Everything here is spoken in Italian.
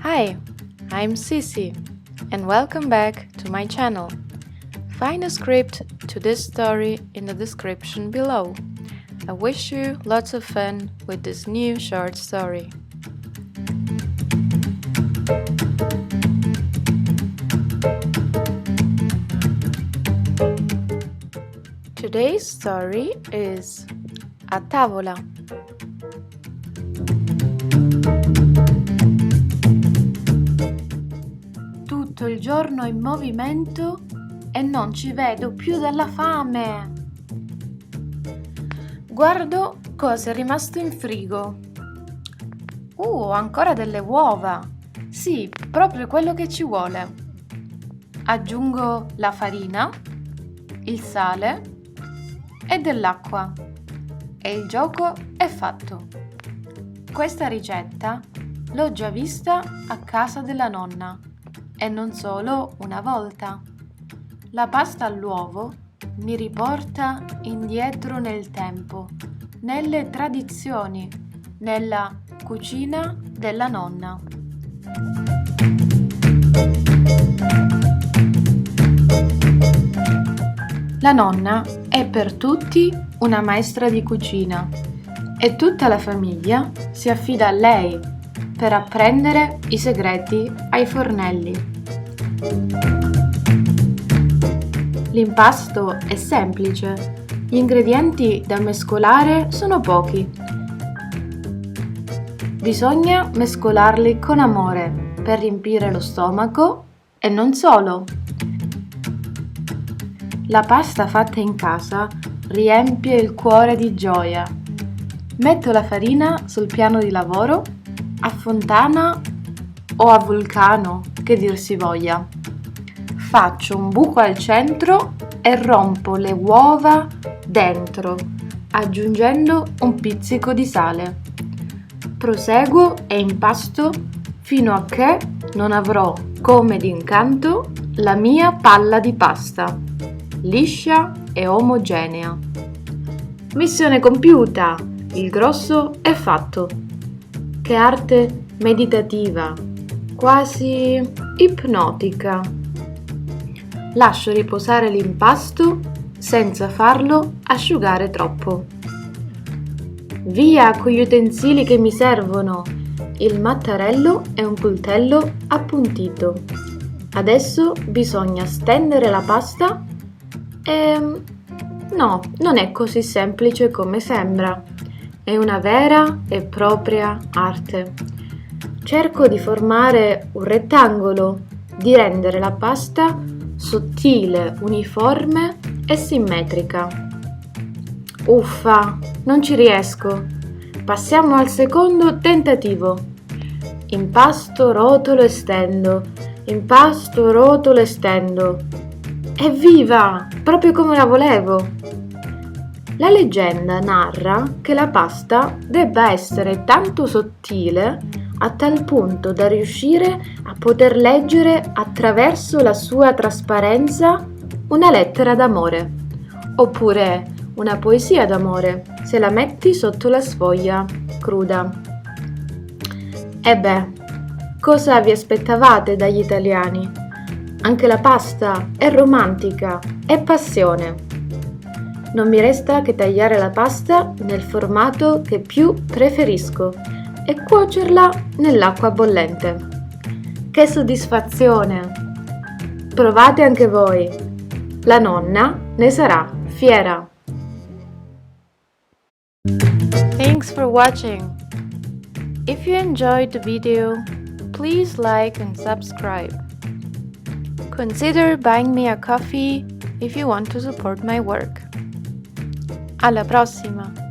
Hi, I'm Sissi, and welcome back to my channel. Find a script to this story in the description below. I wish you lots of fun with this new short story. Today's story is A tavola. Tutto il giorno in movimento e non ci vedo più dalla fame. Guardo cosa è rimasto in frigo. Ho ancora delle uova. Sì, proprio quello che ci vuole. Aggiungo la farina, il sale e dell'acqua. E il gioco è fatto. Questa ricetta l'ho già vista a casa della nonna. E non solo una volta. La pasta all'uovo mi riporta indietro nel tempo, nelle tradizioni, nella cucina della nonna. La nonna è per tutti una maestra di cucina e tutta la famiglia si affida a lei per apprendere i segreti ai fornelli. L'impasto è semplice, gli ingredienti da mescolare sono pochi. Bisogna mescolarli con amore per riempire lo stomaco e non solo. La pasta fatta in casa riempie il cuore di gioia. Metto la farina sul piano di lavoro, a fontana o a vulcano, che dir si voglia. Faccio un buco al centro e rompo le uova dentro, aggiungendo un pizzico di sale. Proseguo e impasto fino a che non avrò, come d'incanto, la mia palla di pasta, liscia e omogenea. Missione compiuta! Il grosso è fatto. Che arte meditativa, quasi ipnotica. Lascio riposare l'impasto senza farlo asciugare troppo. Via con gli utensili che mi servono, il mattarello e un coltello appuntito. Adesso bisogna stendere la pasta e... no, non è così semplice come sembra. È una vera e propria arte. Cerco di formare un rettangolo, di rendere la pasta sottile, uniforme e simmetrica. Uffa, non ci riesco. Passiamo al secondo tentativo. Impasto, rotolo e stendo. Impasto, rotolo e stendo. Evviva! Proprio come la volevo! La leggenda narra che la pasta debba essere tanto sottile a tal punto da riuscire a poter leggere attraverso la sua trasparenza una lettera d'amore, oppure una poesia d'amore se la metti sotto la sfoglia cruda. E beh, cosa vi aspettavate dagli italiani? Anche la pasta è romantica, è passione. Non mi resta che tagliare la pasta nel formato che più preferisco e cuocerla nell'acqua bollente. Che soddisfazione! Provate anche voi. La nonna ne sarà fiera. Thanks for watching. If you enjoyed the video, please like and subscribe. Consider buying me a coffee if you want to support my work. Alla prossima!